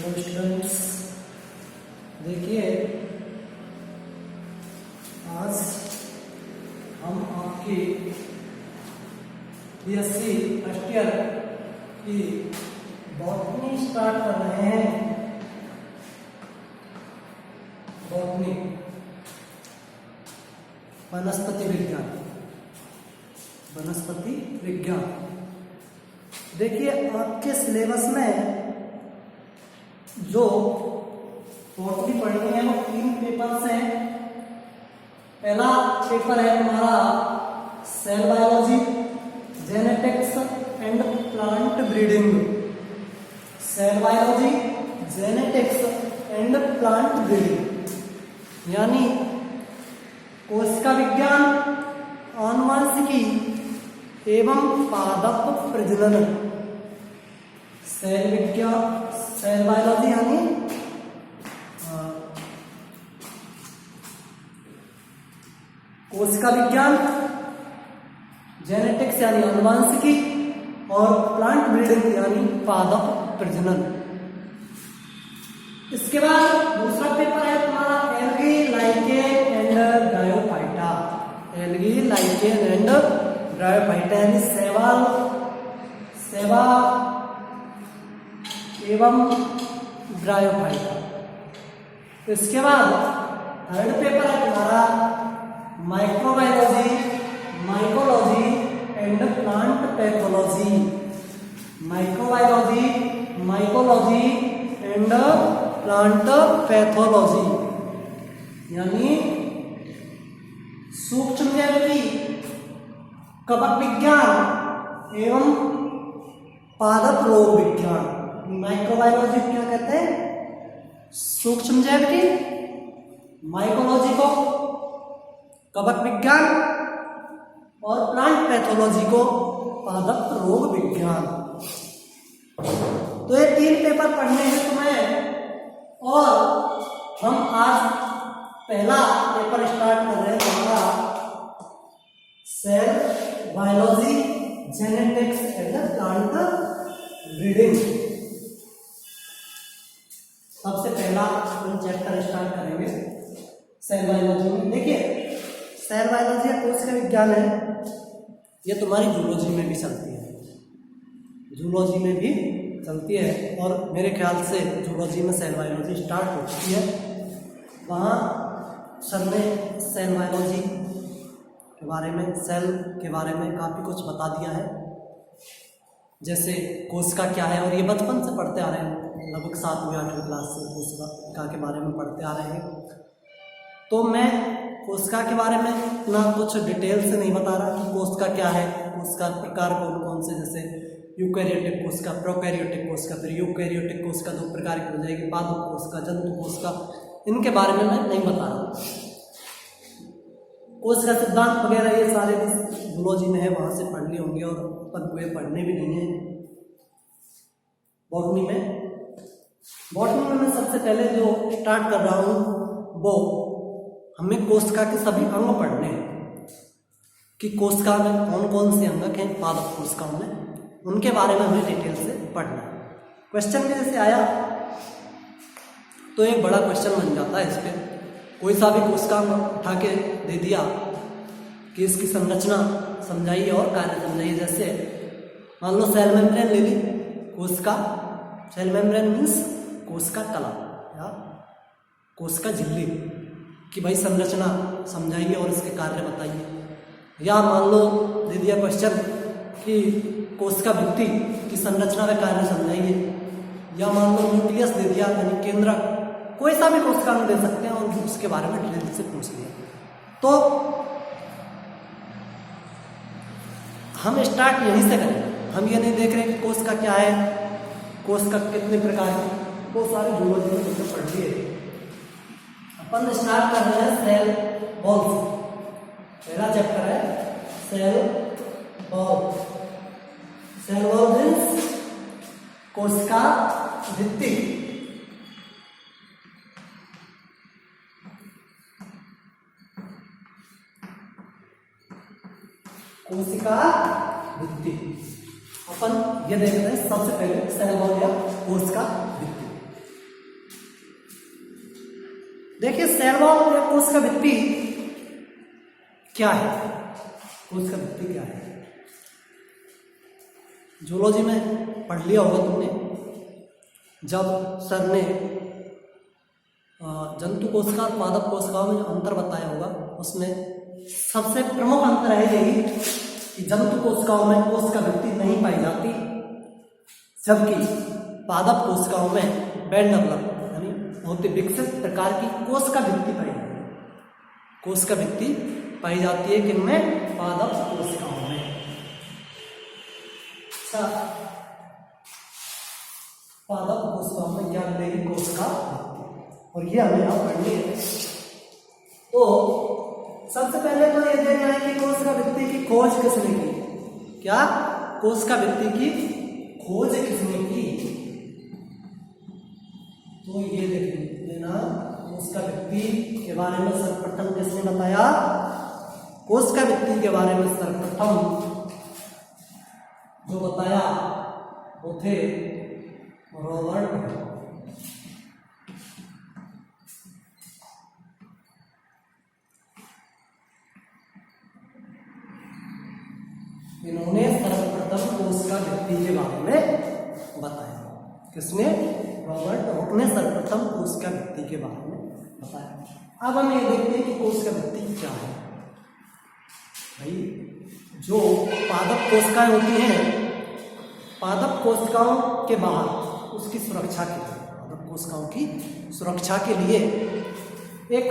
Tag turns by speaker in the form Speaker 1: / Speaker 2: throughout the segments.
Speaker 1: Hello students, देखिए आज हम आपकी बीएससी फर्स्ट ईयर की बॉटनी स्टार्ट कर रहे हैं। बॉटनी वनस्पति विज्ञान, वनस्पति विज्ञान। देखिए आपके सिलेबस में जो बॉटनी पढ़नी है वो 3 पेपर्स हैं। पहला पेपर है हमारा cell biology, genetics and plant breeding. Cell biology, genetics and plant breeding यानी कोशिका विज्ञान, आनुवंशिकी एवं पादप प्रजनन। सेल विज्ञान, सेल बायोलॉजी यानी कोशिका विज्ञान, जेनेटिक्स यानी आनुवंशिकी और प्लांट ब्रीडिंग यानी पादप प्रजनन। इसके बाद दूसरा पेपर है तुम्हारा algae, lichen and bryophyta. Algae, lichen and bryophyta यानी सेवा एवं ब्रायोफाइटा। इसके बाद थर्ड पेपर है तुम्हारा microbiology, mycology and plant pathology. Microbiology, mycology and plant pathology यानी सूक्ष्मजीवी, कवक विज्ञान एवं पादप रोग विज्ञान। माइक्रोबायोलॉजी क्या कहते हैं? सूक्ष्मजीवी, माइकोलॉजी को कवक विज्ञान और प्लांट पैथोलॉजी को पादप रोग विज्ञान। तो ये 3 पेपर पढ़ने हैं तुम्हें और हम आज पहला पेपर स्टार्ट कर रहे हैं हमारा cell biology, genetics and plant breeding. सबसे पहला हम चैप्टर स्टार्ट करेंगे सेल बायोलॉजी में। देखिए सेल बायोलॉजी या कोशिका विज्ञान है, ये तुम्हारी जूलॉजी में भी चलती है, जूलॉजी में भी चलती है और मेरे ख्याल से जूलॉजी में सेल बायोलॉजी स्टार्ट हो चुकी है। वहाँ सर ने सेल बायोलॉजी के बारे में, सेल के बारे में काफ़ी कुछ बता दिया है, जैसे कोशिका क्या है, और ये बचपन से पढ़ते आ रहे हैं, लगभग 7वीं 8वीं क्लास से कोशिका के बारे में पढ़ते आ रहे हैं। तो मैं कोशिका के बारे में इतना कुछ डिटेल से नहीं बता रहा कि कोशिका क्या है, कोशिका प्रकार कौन कौन से, जैसे यूकैरियोटिक कोशिका, प्रोकैरियोटिक कोशिका, फिर यूकैरियोटिक कोशिका 2 प्रकार की हो जाएगी, पादप कोशिका, जंतु कोशिका, इनके बारे में मैं नहीं बता रहा। कोशिका सिद्धांत वगैरह ये सारे जूलॉजी में है, वहाँ से पढ़ लिए होंगे और अपन को ये पढ़ने भी नहीं है। बॉटनी में मैं सबसे पहले जो स्टार्ट कर रहा हूँ वो हमें कोशिका के सभी अंग पढ़ने हैं कि कोशिका में कौन कौन से अंग हैं, पादप कोशिकाओं में, उनके बारे में हमें डिटेल से पढ़ना है। क्वेश्चन में जैसे आया तो एक बड़ा क्वेश्चन बन जाता है इस पर, कोई सा भी कोशिका उठा के दे दिया कि इसकी संरचना समझाइए और कार्य समझाइए। जैसे मान लो सेल मेम्ब्रेन ले ली, कोशिका, सेल मेम्ब्रेन मीन्स कोशिका कला या कोशिका झिल्ली, कि भाई संरचना समझाइए और इसके कार्य बताइए। या मान लो दे दिया क्वेश्चन कि कोशिका भित्ति की संरचना व कार्य समझाइए, या मान लो न्यूक्लियस दे दिया यानी केंद्रक, कोई सा भी कोशिका हम दे सकते हैं और उसके बारे में डिटेल से पूछ लिया। तो हम स्टार्ट यहीं से करें, हम ये नहीं देख रहे कि कोशिका क्या है, कोशिका कितने प्रकार की, वो सारे जूलॉजी में तुमने पढ़ लिए। अपन स्टार्ट कर रहे हैं सेल वॉल से। पहला चैप्टर है cell wall. Cell wall means कोशिका भित्ति। कोशिका भित्ति अपन ये देखते हैं सबसे पहले सेल वॉल या कोशिका भित्ति। देखिए सेल वॉल या कोशिका भित्ति क्या है, कोशिका भित्ति क्या है? जूलॉजी में पढ़ लिया होगा तुमने, जब सर ने जंतु कोशिका और पादप कोशिकाओं में जो अंतर बताया होगा, उसमें सबसे प्रमुख अंतर है यही कि जंतु कोशिकाओं में कोशिका भित्ति नहीं पाई जाती, जबकि पादप कोशिकाओं में बैंड डेवलप यानी बहुत ही विकसित प्रकार की कोशिका भित्ति पाई जाती है। कोशिका भित्ति पाई जाती है किनमें? पादप कोशिकाओं में। अच्छा, पादप कोशिकाओं में क्या मिलेगी? कोशिका भित्ति, और ये हमें यहाँ पढ़नी है। तो सबसे पहले तो ये देखना है कि कोशिका भित्ति की खोज किसने की? क्या? कोशिका भित्ति की खोज किसने की? तो ये देख लेना, कोशिका भित्ति के बारे में सर्वप्रथम किसने बताया? कोशिका भित्ति के बारे में सर्वप्रथम जो बताया वो थे रॉबर्ट। इन्होंने सर्वप्रथम कोशिका भित्ति के बारे में बताया। किसने? रॉबर्ट हॉक ने सर्वप्रथम कोशिका भित्ति के बारे में बताया। अब हम ये देखते हैं कि कोशिका भित्ति क्या है। भाई, जो पादप कोशिकाएं होती हैं, पादप कोशिकाओं के बाहर उसकी सुरक्षा के लिए, पादप कोशिकाओं की सुरक्षा के लिए एक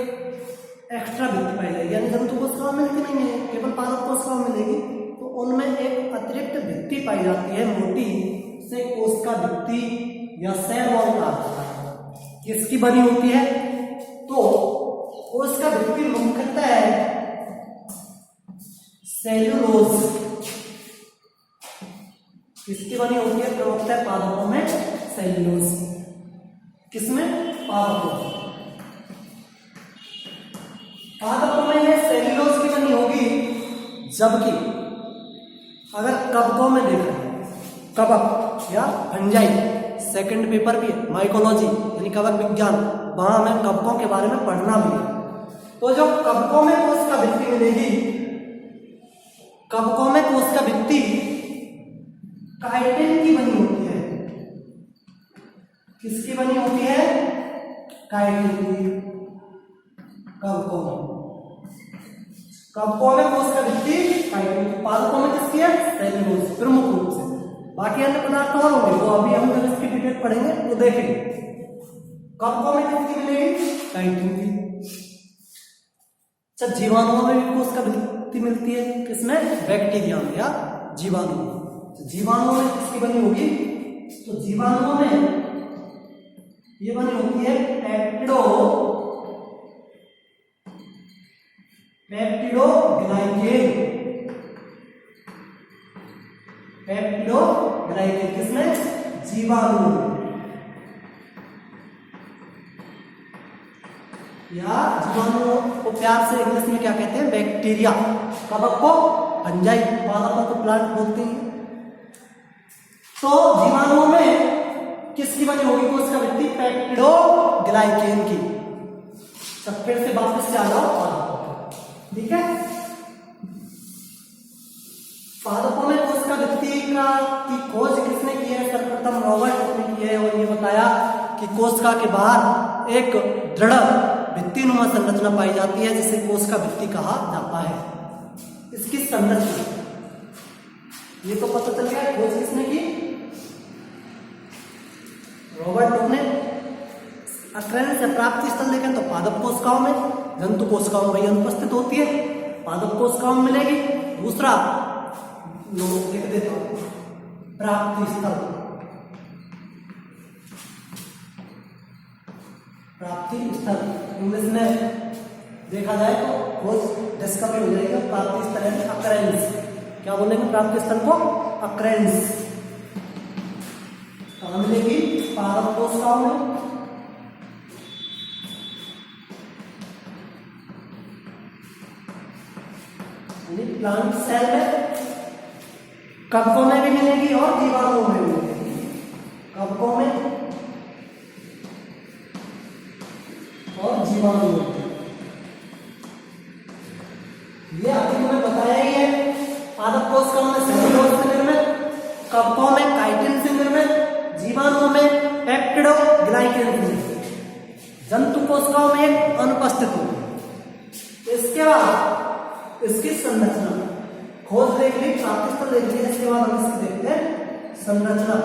Speaker 1: एक्स्ट्रा भित्ति पाई जाएगी, यानी जंतु कोशिकाओं में लेकिन नहीं है, केवल पादप कोशिकाओं में मिलेगी। तो उनमें एक अतिरिक्त भित्ति पाई जाती है मोटी, से कोशिका भित्ति या सेल वॉल कहा जाता है। किसकी बनी होती है? तो कोशिका भित्ति मुख्यतः सेल्यूलोज, किसकी बनी होती है? प्रमुखतः पादपों में सेल्यूलोज। किसमें? पादपों। पादपों में ये सेल्यूलोज की बनी होगी, जबकि अगर कवकों में देखा जाए, कवक या फंजाई, सेकंड पेपर भी है माइकोलॉजी यानी कवक विज्ञान, वहां हमें कवकों के बारे में पढ़ना भी है। तो जो कवकों में कोशिका भित्ति मिलेगी, कवकों में कोशिका भित्ति काइटिन की बनी होती है। किसकी बनी होती है? काइटिन की। कवकों में कोशिका भित्ति काइटिन की। पादपों में किसकी है? सेल्यूलोज प्रमुख रूप से। बाकी अन्य पदार्थ और होंगे, तो अभी हम जब इसकी डिटेल पढ़ेंगे तो देखेंगे। कवकों में किसकी मिलेगी? काइटिन की। अच्छा, जीवाणुओं में भी कोशिका भित्ति मिलती है। किसमें? बैक्टीरिया में या जीवाणु। जीवाणुओं में किसकी बनी होगी? तो जीवाणुओं में ये बनी होती है पेप्टिडोग्लाइकेन। पेप्टिडोग्लाइकेन किसमें? जीवाणु या जीवाणुओं को प्यार से इंग्लिश में क्या कहते हैं? बैक्टीरिया। कवक को फंजाई, पादपों को प्लांट बोलते हैं। तो जीवाणुओं में किसकी बनी होगी कोशिका भित्ति? पेप्टिडोग्लाइकेन की। सब फिर से वापस से आ जाओ, ठीक है। पादपों में कोशिका भित्ति की खोज किसने की है? सर्वप्रथम रॉबर्ट ने की है, और ये बताया कि कोशिका के बाहर एक दृढ़ भित्तिनुमा संरचना पाई जाती है, जिसे कोशिका भित्ति कहा जाता है। इसकी संरचना ये तो पता चल गया। खोज किसने की? रॉबर्ट ने। अक्रेंस या प्राप्ति स्थल देखें तो पादप कोशिकाओं में, जंतु कोशिकाओं में अनुपस्थित होती है, पादप कोशिकाओं में मिलेगी। दूसरा लिख देता हूं, प्राप्ति स्थल। प्राप्ति स्थल इंग्लिश में देखा जाए तो खोज डिस्कवरी हो जाएगा। प्राप्ति स्थल यानी अक्रेंस। क्या बोलेंगे प्राप्ति स्थल को? अक्रेंस। कहां मिलेगी? पादप कोशिकाओं में। प्लांट सेल में, कवकों में भी मिलेगी और जीवाणुओं में भी मिलेगी। कवकों में और जीवाणु होते हैं। ये अभी तुम्हें बताया ही है। पादप कोशिकाओं में सेलुलोज से निर्मित, कवकों में काइटिन से निर्मित, जीवाणुओं में पेप्टिडोग्लाइकेन से निर्मित, जंतु कोशिकाओं में अनुपस्थित होती है। इसके बाद इसकी संरचना खोज देख ली, प्राप्ति देख ली, इसके बाद हम इसकी देखते हैं संरचना।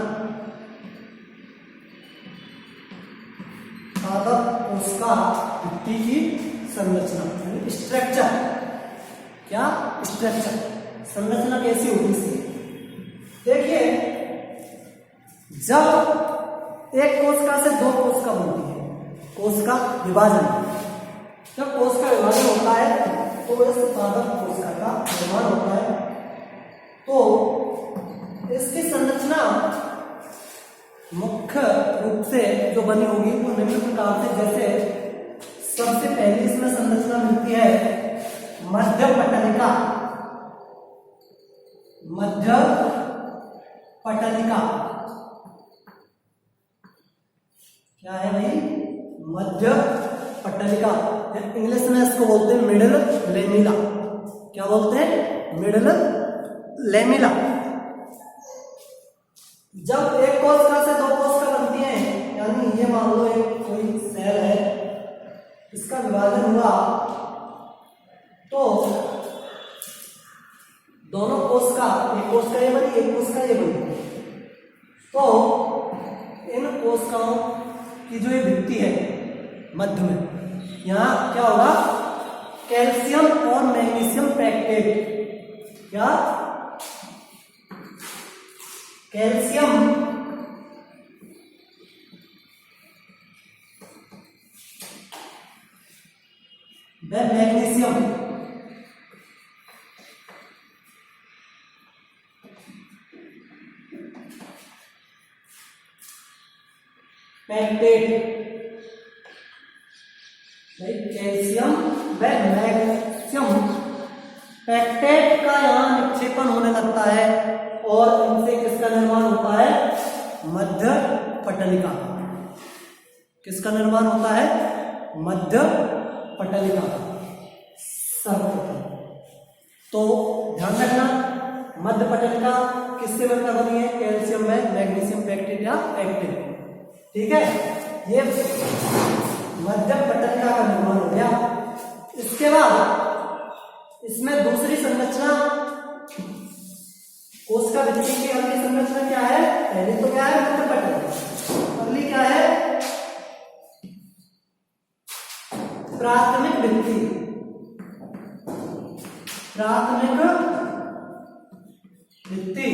Speaker 1: पादप कोशिका भित्ति की संरचना यानी स्ट्रक्चर। क्या स्ट्रक्चर, संरचना कैसी होगी इसकी? देखिए, जब एक कोशिका से दो कोशिका बनती है, कोशिका विभाजन, जब कोशिका विभाजन होता है तो इस पादप कोशिका का निर्माण होता है। तो इसकी संरचना मुख्य रूप से जो बनी होगी वो निम्न प्रकार से, जैसे सबसे पहले इसमें संरचना मिलती है मध्य पटलिका। मध्य पटलिका क्या है भाई? मध्य पटलिका, इंग्लिश में इसको बोलते हैं मिडल लेमिला। क्या बोलते हैं? Middle lamella. जब एक कोशिका से दो कोशिका बनती है, यानी ये मान लो एक कोई सेल है, इसका विभाजन हुआ तो दोनों कोशिका, एक कोशिका ये बनी, एक कोशिका ये बनी, तो इन कोशिकाओं की जो ये भित्ति है मध्य में, यहाँ क्या होगा? कैल्शियम और मैग्नीशियम पैक्टेट। क्या? कैल्शियम व मैग्नीशियम पैक्टेट, कैल्शियम व मैग्नीशियम पैक्टेट का यहाँ निक्षेपण होने लगता है और इनसे किसका निर्माण होता है? मध्य पटलिका। किसका निर्माण होता है? मध्य पटलिका। तो ध्यान रखना, मध्य पटलिका किससे बनकर बनी है? कैल्शियम व मैग्नीशियम पैक्टेट या पैक्टेट। ठीक है, ये मध्य पटलिका का निर्माण हो गया। इसके बाद इसमें दूसरी संरचना, कोशिका भित्ति की अगली संरचना क्या है? पहले तो क्या है? मध्य पटलिका। अगली क्या है? प्राथमिक भित्ति। प्राथमिक भित्ति।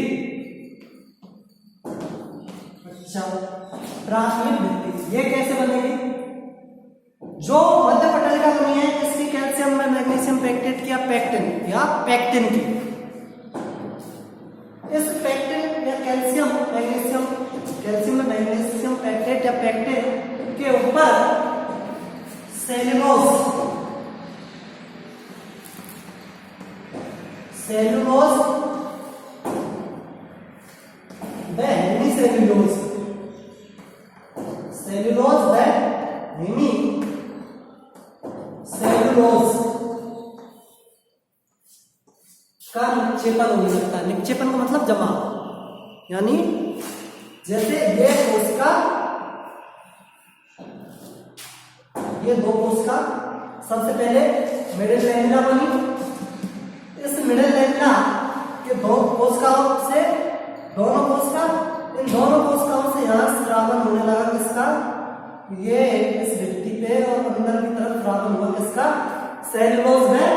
Speaker 1: अच्छा, प्राथमिक भित्ति ये कैसे बनेगी? जो मध्य पटलिका बनी है इसकी कैल्शियम में मैग्नीशियम पैक्टेट की या पैक्टिन की, इस पैक्टिन या कैल्शियम में मैग्नीशियम पैक्टेट या पैक्टिन के ऊपर सेलुलोज व हेमीसेल्यूलोज का निक्षेपण होने लगता है। निक्षेपण का मतलब जमा, यानी जैसे ये कोशिका, ये दो कोशिका सबसे पहले मिडिल लेमिना बनी, इस मिडिल लेमिना के दो कोशिकाओं से इन दोनों कोशिकाओं से यहाँ स्रावन होने लगा। किसका? ये इस भित्ति पे और अंदर की तरफ स्रावन हुआ। किसका? सेलुलोज में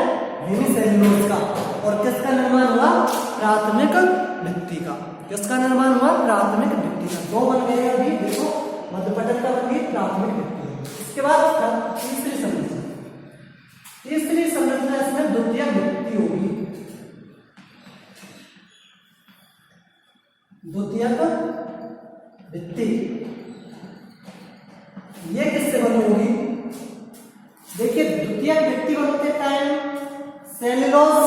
Speaker 1: हेमीसेल्यूलोज का। और किसका निर्माण हुआ? प्राथमिक भित्ति का। किसका निर्माण हुआ? प्राथमिक भित्ति का। दो बन गए अभी, देखो, मध्य पटलिका बन गई, प्राथमिक भित्ति। इसके बाद तीसरी संरचना इसमें द्वितीयक भित्ति होगी। द्वितीयक भित्ति ये किससे बनी होगी? देखिए, द्वितीयक भित्ति बनते टाइम सेलुलोज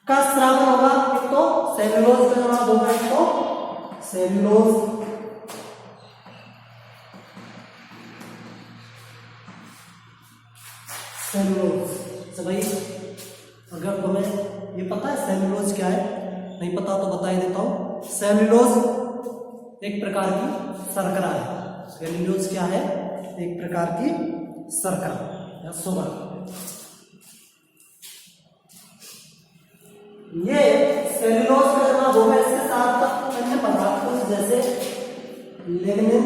Speaker 1: का स्रावन होगा। एक तो सेलुलोज का निर्माण होगा, एक तो सेलुलोज सेल्यूलोज क्या है? नहीं पता तो बता ही देता हूँ। सेल्यूलोज एक प्रकार की शर्करा है। सेल्यूलोज क्या है? एक प्रकार की शर्करा या शुगर। ये सेल्यूलोज का जवाब होगा इसके साथ अन्य पदार्थों जैसे lignin,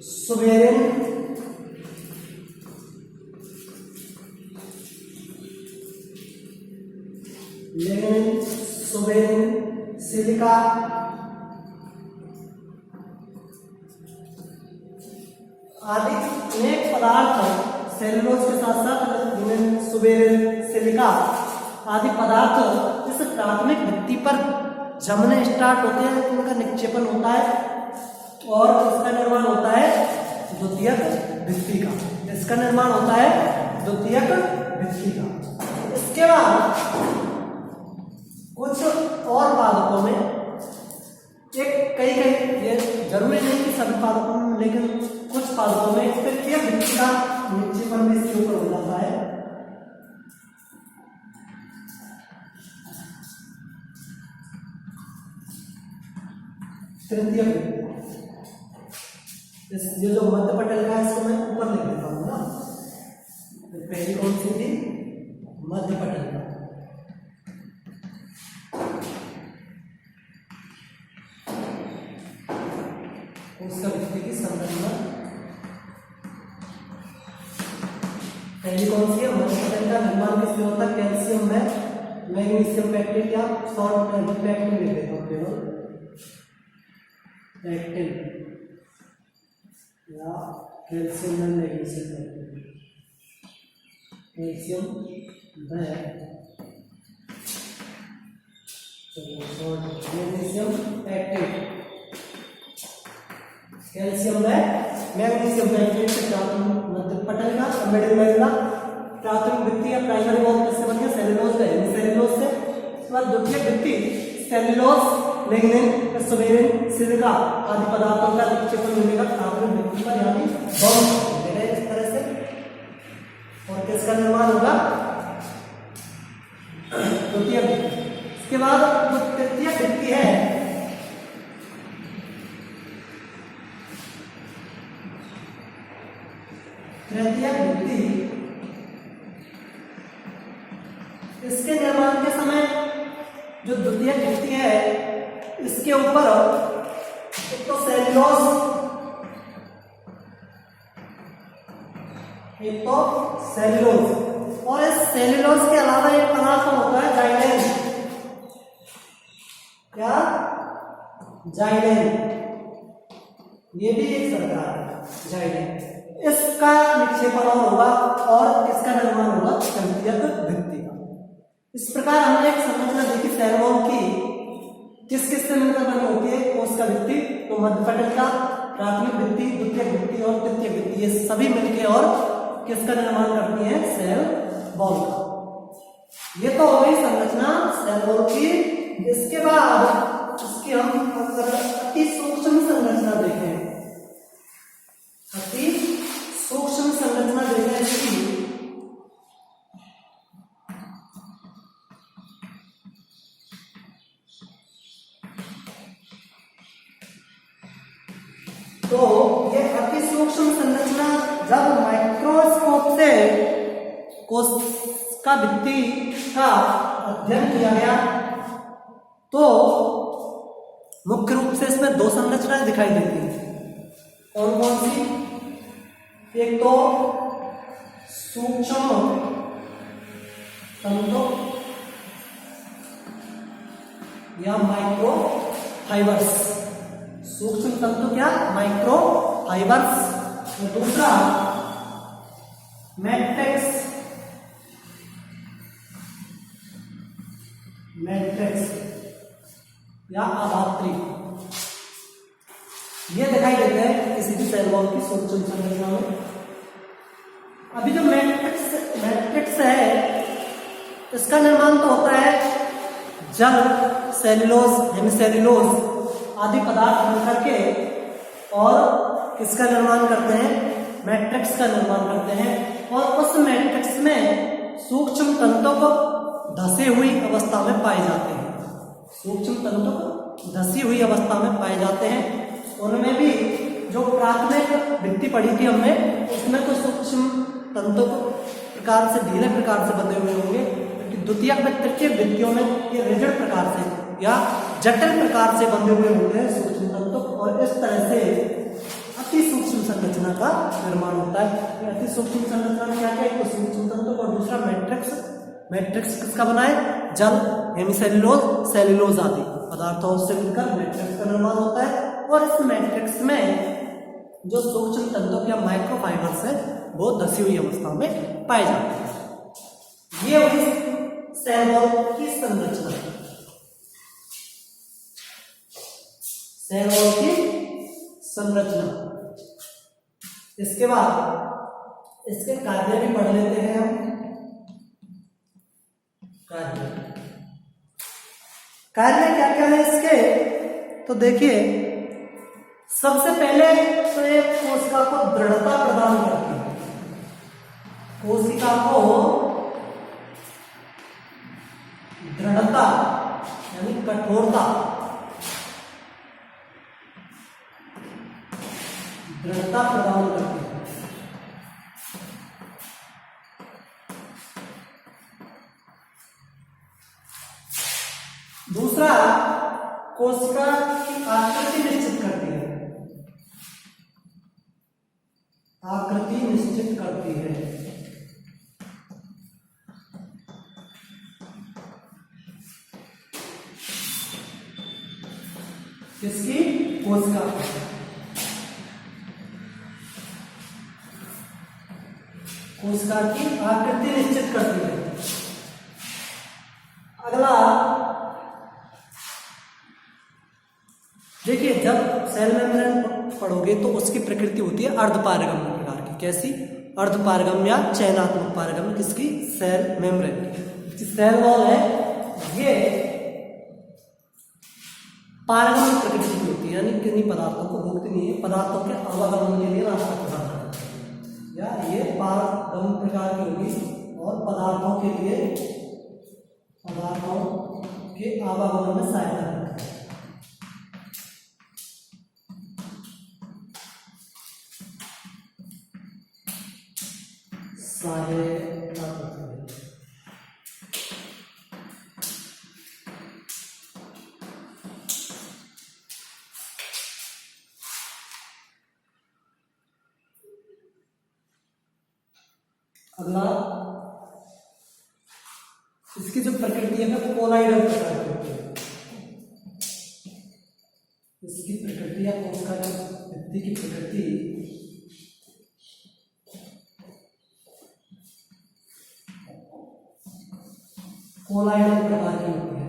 Speaker 1: suberin, lignin, suberin, silica आदि अनेक पदार्थ सेल्यूलोज के साथ साथ लिग्निन, सुबेरिन, सिलिका आदि पदार्थ इस प्राथमिक भित्ति पर जमने स्टार्ट होते हैं, उनका निक्षेपण होता है और इसका निर्माण होता है द्वितीयक भित्ति का। इसका निर्माण होता है द्वितीयक भित्ति का। इसके बाद कुछ और पादपों में एक कई ये जरूरी नहीं कि सभी पादपों में, लेकिन कुछ पादपों में तृतीय भित्ति का निक्षेपण भी इसके ऊपर हो जाता है। तृतीय ये जो मध्य पटल का है इसको मैं ऊपर लिख देता हूँ ना। तो पहली कौन सी थी? मध्य पटल का। उसका भित्ति की संरचना पहली कौन सी है? मध्य पटल का निर्माण किससे होता है? कैल्शियम में मैग्नीशियम पैक्टेट या सॉल्ट पैक्टेट लिख देता हूँ केवल पैक्टेट या कैल्शियम में magnesium pectate, calcium magnesium pectate, calcium में मैग्नीशियम पैक्टेट से प्राथमिक मध्य पटल का मिडिल मैगना प्राथमिक भित्ति या प्राइमरी वॉल किससे बन गया? सेल्यूलोज है। सेल्यूलोज से उसके बाद द्वितीय भित्ति सेल्यूलोज, लिग्निन, सुबेरिन, सिलिका आदि पदार्थों का निक्षेपण मिलेगा प्राथमिक भित्ति पर, यानी बॉन्ड मिलेगा इस तरह से। और किसका निर्माण होगा? द्वितीय भित्ति। इसके बाद जो तृतीय भित्ति है, तृतीय भित्ति इसके निर्माण के समय जो द्वितीय भित्ति है इसके ऊपर एक तो सेल्यूलोज, एक तो सेल्यूलोज और इस सेल्यूलोज के अलावा एक पदार्थ होता है जाइलेन। क्या? जाइलेन। ये भी एक शर्करा है जाइलेन। इसका निक्षेपण होगा और इसका निर्माण होगा तृतीयक भित्ति का। इस प्रकार हमने एक संरचना देखी सेलवॉल की, किस किस से मिलकर बनी होती है? कोश का भित्ति, तो मध्य पटल का प्राथमिक भित्ति, द्वितीय भित्ति और तृतीय भित्ति, ये सभी मिलके और किसका निर्माण करती है? सेल वॉल का। ये तो हो गई संरचना सेल वॉल की। इसके बाद इसकी हम अति सूक्ष्म संरचना देखें, अति सूक्ष्म संरचना देखें इसकी। तो ये अति सूक्ष्म संरचना जब माइक्रोस्कोप से कोशिका भित्ति का अध्ययन किया गया तो मुख्य रूप से इसमें दो संरचनाएं दिखाई देती हैं। कौन कौन सी? एक तो सूक्ष्म तंतु या माइक्रो फाइबर्स। सूक्ष्म तंतु क्या? Micro fibres. और दूसरा मैट्रिक्स, मैट्रिक्स या आधात्री। ये दिखाई देते हैं किसी भी सेल वॉल की सूक्ष्म संरचना में। अभी जो मैट्रिक्स है इसका निर्माण तो होता है जल, सेल्यूलोज, हेमिसेल्यूलोज आदि पदार्थ मिलकर के और किसका निर्माण करते हैं? मैट्रिक्स का निर्माण करते हैं। और उस मैट्रिक्स में सूक्ष्म तंतु को धसे हुई अवस्था में पाए जाते हैं। सूक्ष्म तंतु को धसी हुई अवस्था में पाए जाते हैं। उनमें भी जो प्राथमिक भित्ति पढ़ी थी हमने, उसमें तो सूक्ष्म तंतु प्रकार से ढीले प्रकार से बने हुए होंगे, क्योंकि द्वितीयक व तृतीयक भित्तियों में ये रिजिड प्रकार से या जटिल प्रकार से बंधे हुए होते हैं सूक्ष्म तंतु, और इस तरह से अति सूक्ष्म संरचना का निर्माण होता है। अति सूक्ष्म संरचना में क्या क्या है? तो सूक्ष्म तंतु और दूसरा मैट्रिक्स। मैट्रिक्स किसका बना है? जल, हेमीसेल्यूलोज, सेल्यूलोज आदि पदार्थों से मिलकर मैट्रिक्स का निर्माण होता है। और इस मैट्रिक्स में जो सूक्ष्म तंतु या माइक्रोफाइबर्स है वो धसी हुई अवस्था में पाए जाते हैं। ये हुई सेल वॉल की संरचना, सेल वॉल की संरचना। इसके बाद इसके कार्य भी पढ़ लेते हैं हम। कार्य क्या क्या है इसके? तो देखिए, सबसे पहले तो ये कोशिका को दृढ़ता प्रदान करती है। कोशिका को दृढ़ता यानी कठोरता, दृढ़ता प्रदान करती है। दूसरा, कोशिका की आकृति निश्चित करती है। आकृति निश्चित करती है। किसकी? कोशिका। कोशिका की आकृति निश्चित करती है। अगला देखिए, जब सेल मेम्ब्रेन पढ़ोगे तो उसकी प्रकृति होती है अर्धपारगम्य प्रकार की। कैसी? अर्धपारगम्य या चयनात्मक पारगम्य। किसकी? सेल मेम्ब्रेन की। सेल वॉल है ये पारगम्य प्रकृति की होती है, यानी किन्हीं पदार्थों को रोकती नहीं है, पदार्थों के आवागमन के लिए रास्ता प्रदान करती है, या ये पारगम्य प्रकार की होगी और पदार्थों के आवागमन में सहायता करती है। अगला, इसकी जो प्रकृति है वो कोलाइडल प्रकार की होती है। इसकी प्रकृति या कोशिका की भित्ति की प्रकृति कोलाइडल प्रकार की होती है।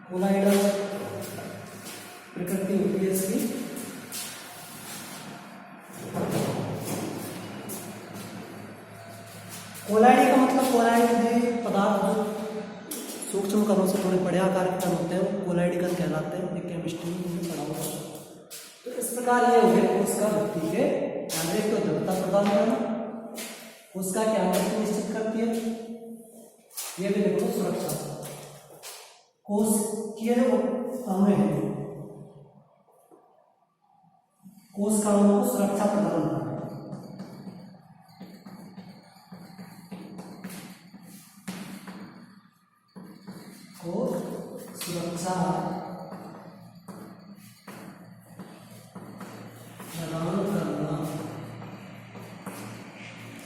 Speaker 1: कोलाइडल प्रकृति होती है इसकी। कोलाइडी का मतलब, कोलाइडी पदार्थ जो सूक्ष्म कणों से थोड़े बड़े आकार के कण होते हैं वो कोलाइडी कण कहलाते हैं। ये केमिस्ट्री में पढ़ा हुआ है। तो इस प्रकार ये हो गया उसका भित्ति के कार्य को दृढ़ता प्रदान करना, उसका क्या आकृति निश्चित करती है। ये भी देखो सुरक्षा, कोशिकीय अंग है, कोशिकाओं को सुरक्षा प्रदान करना। को सुरक्षा प्रदान करना,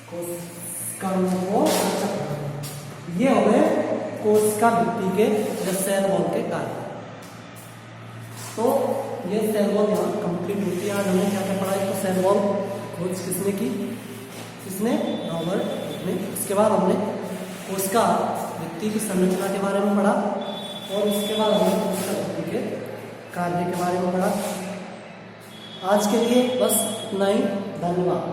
Speaker 1: कोशिकाओं को सुरक्षा प्रदान। ये हो गए कोशिका भित्ति के या सेल वॉल के कार्य। तो ये सेल वॉल यहाँ कंप्लीट होती है। आज हमने क्या क्या पढ़ा है? तो सेल वॉल खोज किसने की? किसने? रॉबर्ट ने। इसके बाद हमने कोशिका भित्ति की संरचना के बारे में पढ़ा और उसके बाद हमने कोशिका भित्ति के कार्य के बारे में पढ़ा। आज के लिए बस इतना ही। धन्यवाद।